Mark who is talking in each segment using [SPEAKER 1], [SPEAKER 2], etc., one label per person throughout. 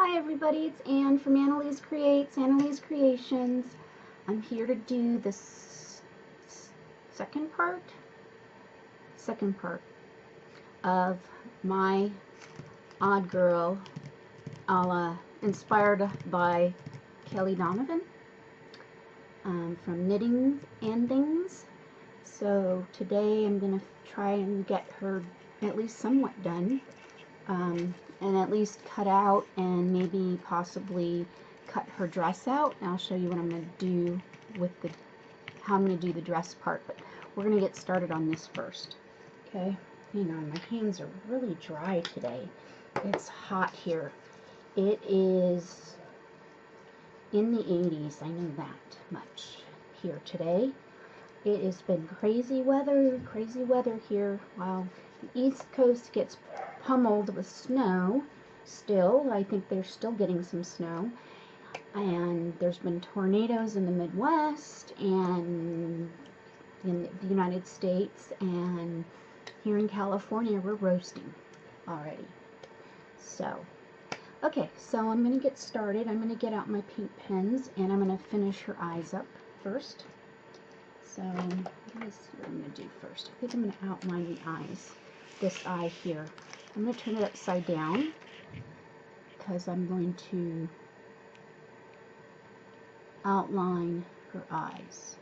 [SPEAKER 1] Hi everybody, it's Anne from Annalise Creations. I'm here to do this second part of my Odd Girl a la inspired by Kelly Donovan from Knitting and Things. So today I'm going to try and get her at least somewhat done. And at least cut out and maybe possibly cut her dress out. And I'll show you what I'm going to do with how I'm going to do the dress part. But we're going to get started on this first. Okay, hang on, my hands are really dry today. It's hot here. It is in the 80s, I know that much here today. It has been crazy weather here. Wow, the East Coast gets pummeled with snow still. I think they're still getting some snow, and there's been tornadoes in the Midwest and in the United States, and here in California we're roasting already. So okay, so I'm going to get started. I'm going to get out my pink pens and I'm going to finish her eyes up first. So let's see what I'm going to do first. I think I'm going to outline the eyes. This eye here. I'm going to turn it upside down because I'm going to outline her eyes.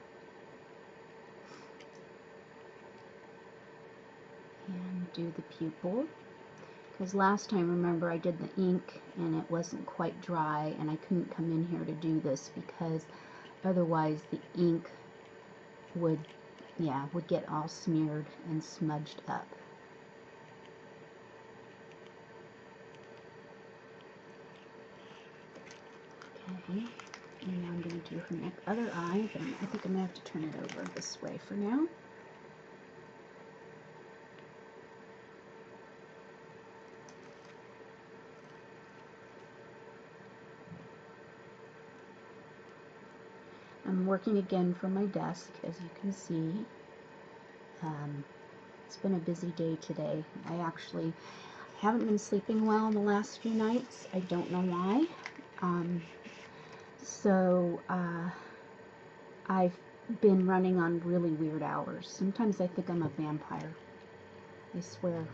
[SPEAKER 1] And do the pupil. Because last time, remember, I did the ink and it wasn't quite dry, and I couldn't come in here to do this because otherwise the ink would get all smeared and smudged up. Okay, and now I'm going to do her other eye, but I think I'm going to have to turn it over this way for now. I'm working again from my desk, as you can see. It's been a busy day today. I actually haven't been sleeping well the last few nights. I don't know why. I've been running on really weird hours. Sometimes I think I'm a vampire. I swear.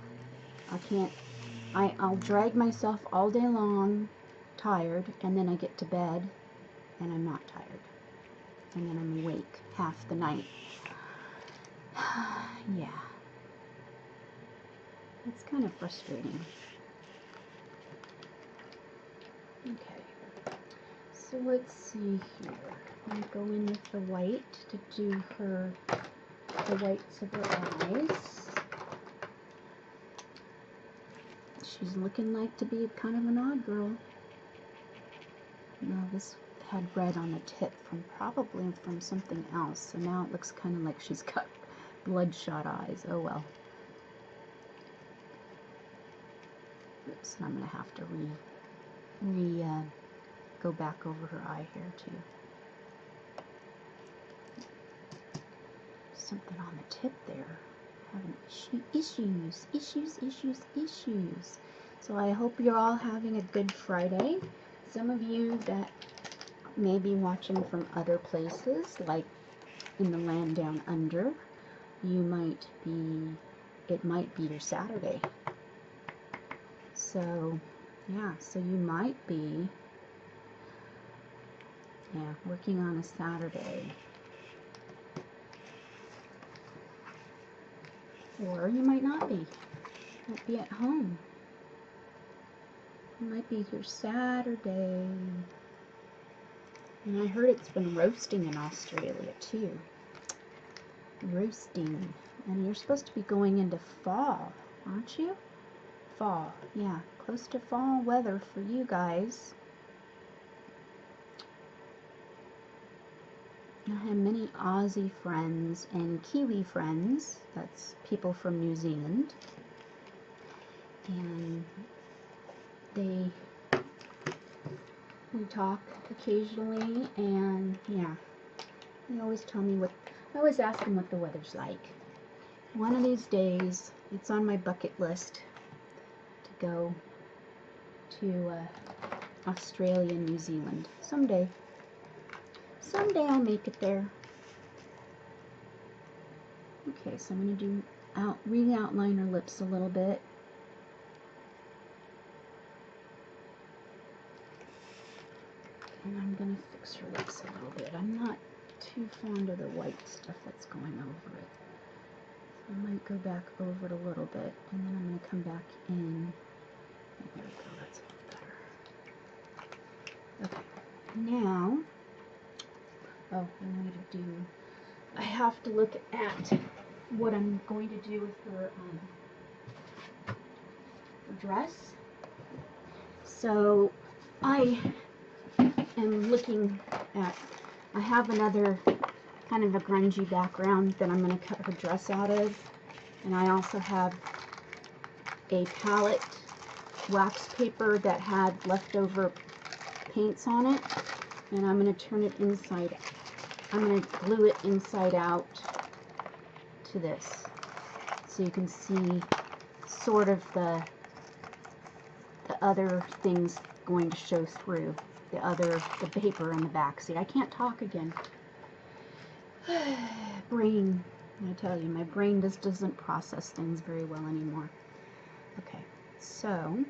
[SPEAKER 1] I'll drag myself all day long, tired, and then I get to bed, and I'm not tired. And then I'm awake half the night. Yeah. It's kind of frustrating. Okay. So let's see here. I'm going to go in with the white to do the whites of her eyes. She's looking like to be kind of an odd girl. No, this had red on the tip probably from something else, so now it looks kind of like she's got bloodshot eyes. Oh well. Oops, I'm going to have to go back over her eye hair too. Something on the tip there. Having issues. So I hope you're all having a good Friday. Some of you that may be watching from other places, like in the land down under, it might be your Saturday. So, yeah, so you might be, working on a Saturday. Or you might not be. You might be at home. It might be your Saturday. And I heard it's been roasting in Australia too. Roasting. And you're supposed to be going into fall, aren't you? Fall. Yeah, close to fall weather for you guys. I have many Aussie friends and Kiwi friends. That's people from New Zealand, and we talk occasionally, and yeah, they always tell me I always ask them what the weather's like. One of these days, it's on my bucket list to go to Australia and New Zealand. Someday I'll make it there. Okay, so I'm going to do re-outline her lips a little bit. And I'm going to fix her lips a little bit. I'm not too fond of the white stuff that's going over it. So I might go back over it a little bit, and then I'm going to come back in. There we go, that's a little better. Okay, now, I have to look at what I'm going to do with her dress. So I am looking at, I have another kind of a grungy background that I'm going to cut her dress out of, and I also have a palette wax paper that had leftover paints on it, and I'm going to turn it inside. I'm going to glue it inside out to this, so you can see sort of the other things going to show through the paper on the back. See, I can't talk again. Brain, I tell you, my brain just doesn't process things very well anymore. Okay, so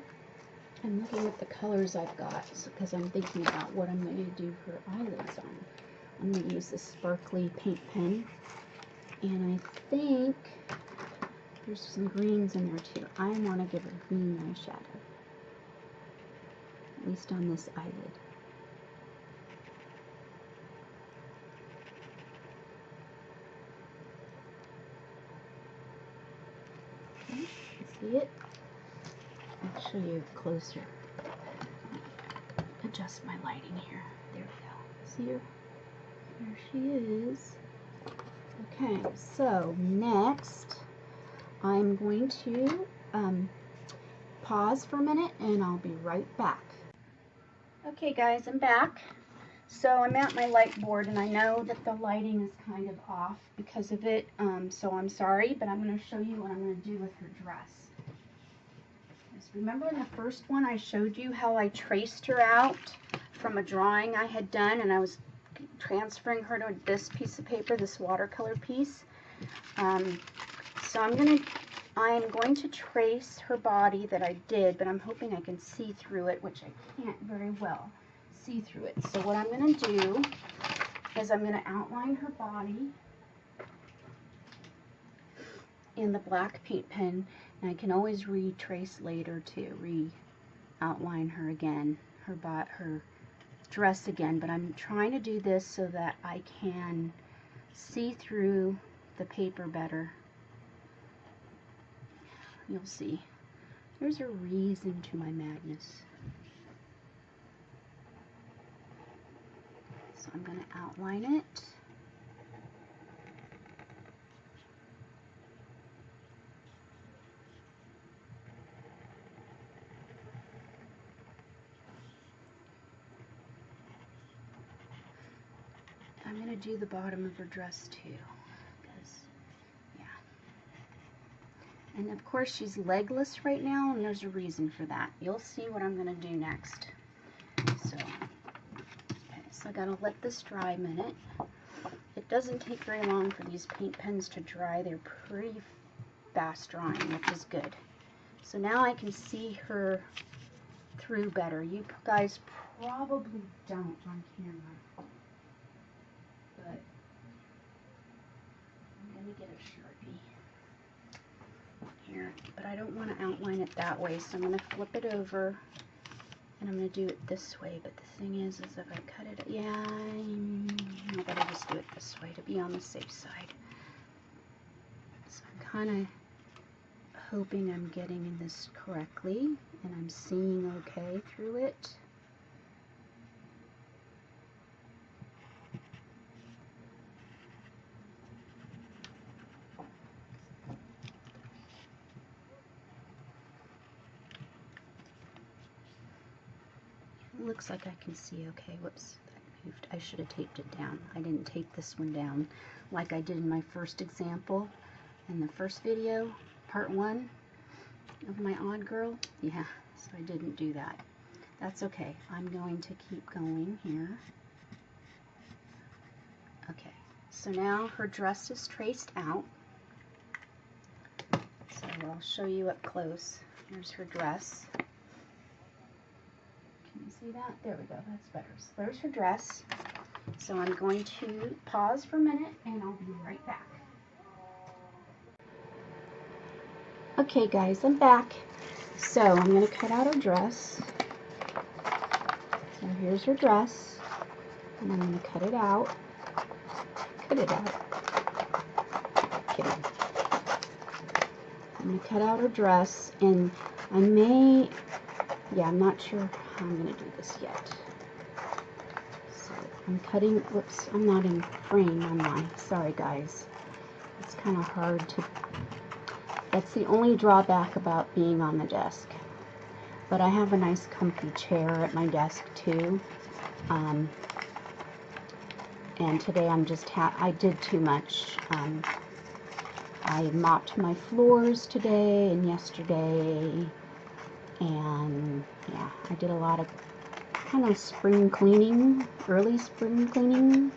[SPEAKER 1] I'm looking at the colors I've got because I'm thinking about what I'm going to do her eyelids on. I'm going to use this sparkly paint pen, and I think there's some greens in there too. I want to give her green eyeshadow, at least on this eyelid. Okay, see it? I'll show you closer. Adjust my lighting here. There we go. See her? There she is. Okay, so next I'm going to pause for a minute, and I'll be right back. Okay guys, I'm back. So I'm at my light board, and I know that the lighting is kind of off because of it, so I'm sorry, but I'm going to show you what I'm going to do with her dress. Just remember in the first one I showed you how I traced her out from a drawing I had done, and I was transferring her to this piece of paper, this watercolor piece. So I'm going to trace her body that I did, but I'm hoping I can see through it, which I can't very well see through it. So what I'm going to do is I'm going to outline her body in the black paint pen, and I can always retrace later to re-outline her again, her dress again, but I'm trying to do this so that I can see through the paper better. You'll see. There's a reason to my madness. So I'm going to outline it. I'm going to do the bottom of her dress too, because, yeah. And of course she's legless right now, and there's a reason for that. You'll see what I'm going to do next. So, okay, so I got to let this dry a minute. It doesn't take very long for these paint pens to dry. They're pretty fast drying, which is good. So now I can see her through better. You guys probably don't on camera, but I'm going to get a Sharpie here, but I don't want to outline it that way, so I'm going to flip it over, and I'm going to do it this way. But the thing is if I cut it, yeah, I better just do it this way to be on the safe side. So I'm kind of hoping I'm getting this correctly, and I'm seeing okay through it. looks like I can see okay. Whoops, that moved. I should have taped it down. I didn't tape this one down like I did in my first example in the first video, part 1 of my odd girl. Yeah, so I didn't do that. That's okay. I'm going to keep going here. Okay, so now her dress is traced out. So I'll show you up close. Here's her dress. Can you see that? There we go, that's better. So there's her dress. So I'm going to pause for a minute and I'll be right back. Okay guys, I'm back. So I'm going to cut out her dress. So here's her dress. And I'm going to cut it out. Cut it out. Kidding. I'm going to cut out her dress, and I may, yeah, I'm not sure how I'm going to do this yet. So I'm cutting, whoops, I'm not in frame, am I? Sorry guys. It's kind of hard to, that's the only drawback about being on the desk. But I have a nice comfy chair at my desk too. And today I'm just, I did too much. I mopped my floors today and yesterday, and yeah, I did a lot of kind of spring cleaning, early spring cleaning.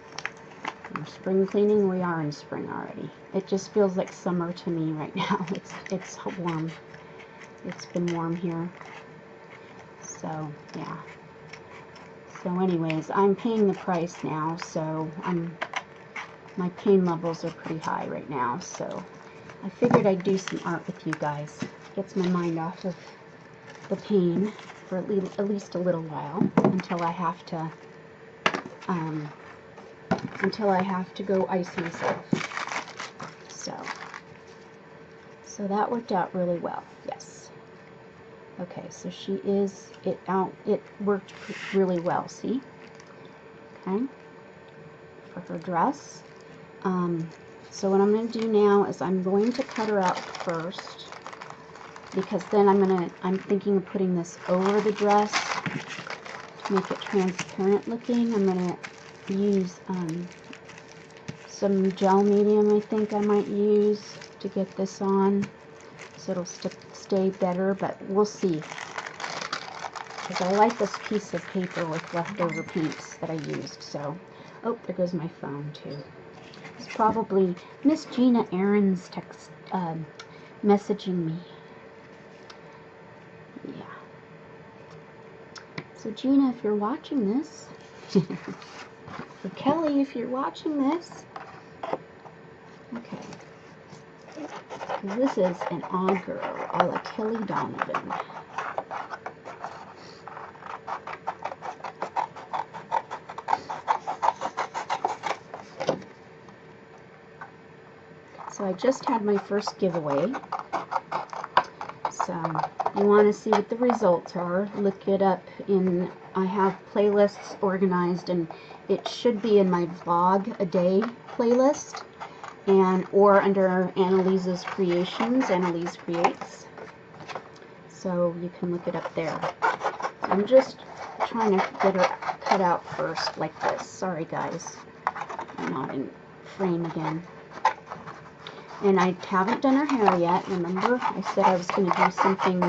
[SPEAKER 1] Spring cleaning, we are in spring already. It just feels like summer to me right now. It's warm. It's been warm here. So yeah. So anyways, I'm paying the price now, so my pain levels are pretty high right now, so I figured I'd do some art with you guys. Gets my mind off of the pain for at least a little while until I have to go ice myself. So that worked out really well. Yes. Okay, so it worked really well, see? Okay. For her dress. So what I'm going to do now is I'm going to cut her out first, because then I'm thinking of putting this over the dress to make it transparent looking. I'm going to use some gel medium, I think I might use to get this on, so it'll stay better, but we'll see. Because I like this piece of paper with leftover paints that I used, so. Oh, there goes my phone too. It's probably Miss Gina Aaron's messaging me. Yeah. So Gina, if you're watching this, or Kelly, if you're watching this, okay. This is an odd girl, a la Kelly Donovan. So I just had my first giveaway. So you want to see what the results are, look it up in, I have playlists organized, and it should be in my vlog a day playlist, or under Annalise's Creations, Annalise Creates. So you can look it up there. I'm just trying to get her cut out first like this. Sorry guys, I'm not in frame again. And I haven't done her hair yet. Remember, I said I was going to do something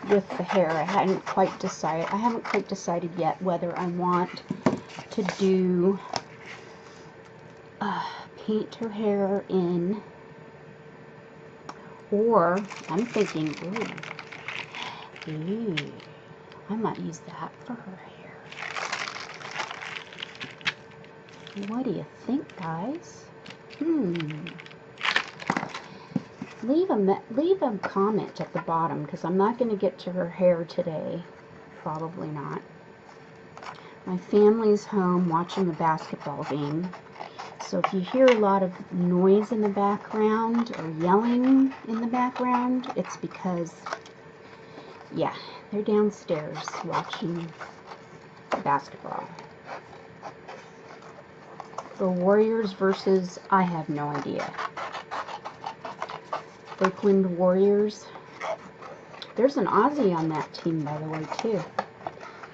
[SPEAKER 1] with the hair. I haven't quite decided yet whether I want to do paint her hair in, or I'm thinking, ooh, I might use that for her hair. What do you think, guys? Leave a comment at the bottom, because I'm not going to get to her hair today. Probably not. My family's home watching a basketball game. So if you hear a lot of noise in the background or yelling in the background, it's because, yeah, they're downstairs watching basketball. The Warriors versus, I have no idea. Oakland Warriors. There's an Aussie on that team, by the way, too.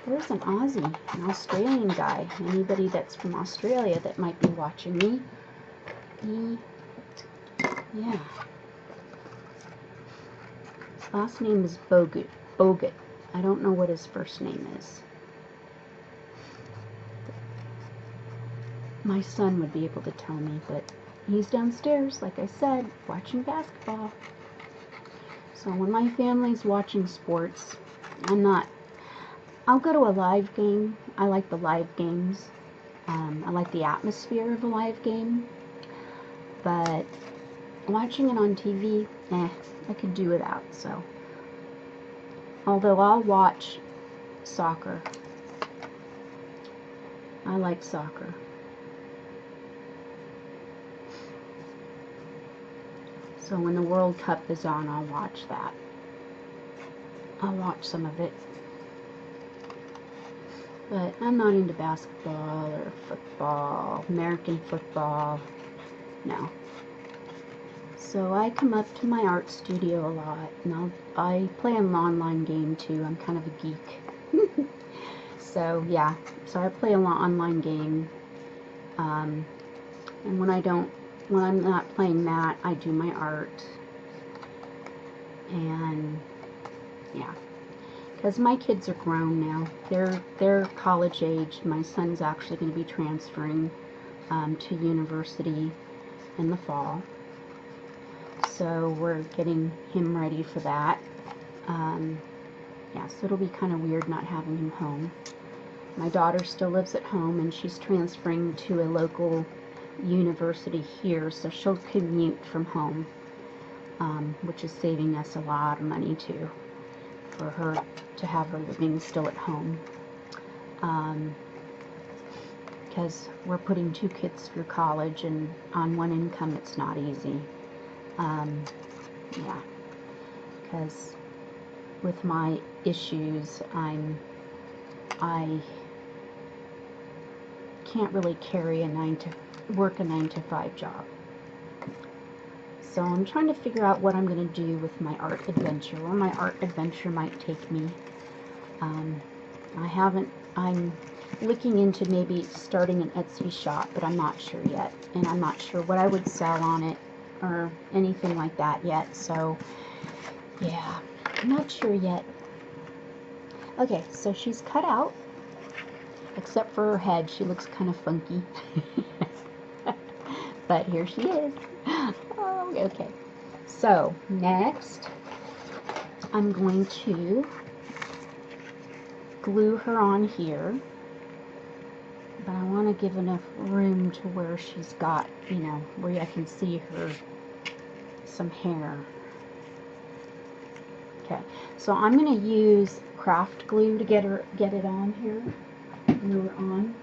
[SPEAKER 1] There's an Aussie, an Australian guy. Anybody that's from Australia that might be watching me. Yeah. His last name is Bogut. I don't know what his first name is. My son would be able to tell me, but he's downstairs, like I said, watching basketball. So when my family's watching sports, I'll go to a live game. I like the live games. I like the atmosphere of a live game. But watching it on TV, I could do without. So, although I'll watch soccer. I like soccer. So when the World Cup is on, I'll watch that. I'll watch some of it. But I'm not into basketball or football, American football, no. So I come up to my art studio a lot, and I play an online game too. I'm kind of a geek. So yeah, so I play an online game. And when I'm not playing that, I do my art. And yeah, because my kids are grown now. They're college age. My son's actually going to be transferring to university in the fall. So we're getting him ready for that. Yeah, so it'll be kind of weird not having him home. My daughter still lives at home, and she's transferring to a local university here, so she'll commute from home, which is saving us a lot of money too, for her to have her living still at home, because we're putting 2 kids through college, and on one income it's not easy. Yeah, because with my issues, I can't really carry work a 9-to-5 job. So I'm trying to figure out what I'm going to do with my art adventure, where my art adventure might take me. I'm looking into maybe starting an Etsy shop, but I'm not sure yet. And I'm not sure what I would sell on it or anything like that yet. So yeah, I'm not sure yet. Okay, so she's cut out, except for her head. She looks kind of funky. But here she is. Oh, okay. So next, I'm going to glue her on here, but I want to give enough room to where she's got, where I can see some hair. Okay, so I'm going to use craft glue to get it on here. Glue her on.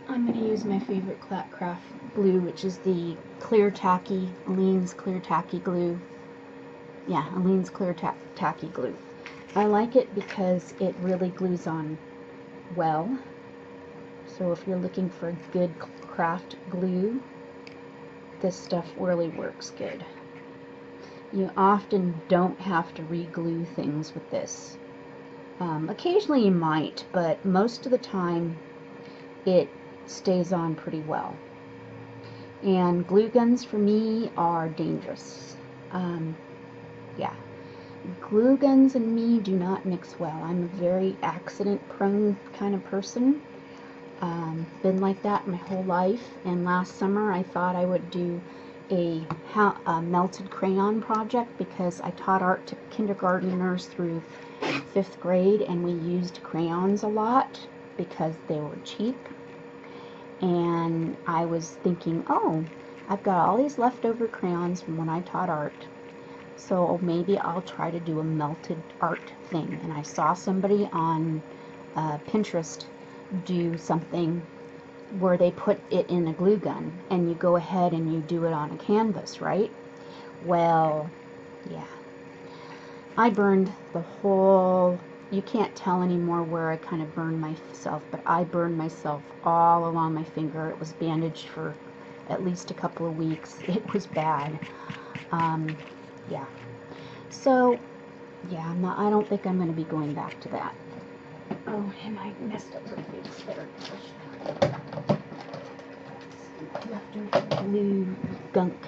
[SPEAKER 1] I'm going to use my favorite craft glue, which is the clear tacky, Aleene's clear tacky glue. Yeah, Aleene's clear tacky glue. I like it because it really glues on well. So if you're looking for a good craft glue, this stuff really works good. You often don't have to re-glue things with this. Occasionally you might, but most of the time it stays on pretty well. And glue guns for me are dangerous. Yeah, glue guns and me do not mix well. I'm a very accident-prone kind of person. Been like that my whole life. And last summer I thought I would do a melted crayon project, because I taught art to kindergarteners through 5th grade, and we used crayons a lot because they were cheap. And I was thinking, oh, I've got all these leftover crayons from when I taught art, so maybe I'll try to do a melted art thing. And I saw somebody on Pinterest do something where they put it in a glue gun, and you go ahead and you do it on a canvas, right? Well, yeah, I burned the whole, you can't tell anymore where I kind of burned myself, but I burned myself all along my finger. It was bandaged for at least a couple of weeks. It was bad. Yeah. So yeah, I don't think I'm going to be going back to that. Oh, and I messed up her face there. Left blue gunk.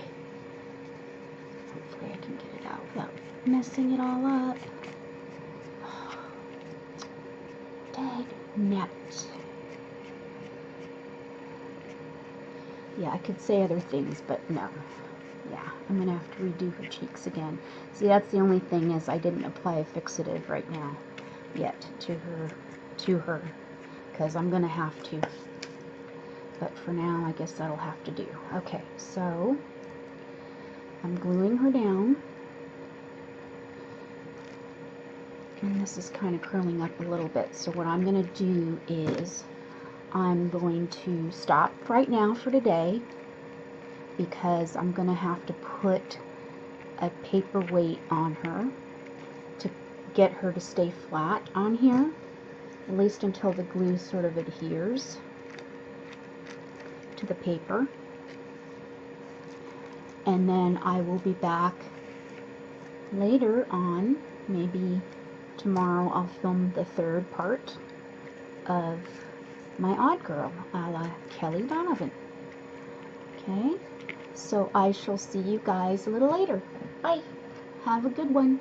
[SPEAKER 1] Hopefully I can get it out without messing it all up. Dag net. Yeah, I could say other things, but no. Yeah, I'm going to have to redo her cheeks again. See, that's the only thing is I didn't apply a fixative right now yet to her, because I'm going to have to. But for now, I guess that'll have to do. Okay, so I'm gluing her down. And this is kind of curling up a little bit. So what I'm going to do is I'm going to stop right now for today, because I'm going to have to put a paperweight on her to get her to stay flat on here, at least until the glue sort of adheres to the paper. And then I will be back later on, maybe tomorrow I'll film the third part of my Odd Girl, a la Kelly Donovan. Okay, so I shall see you guys a little later. Bye. Have a good one.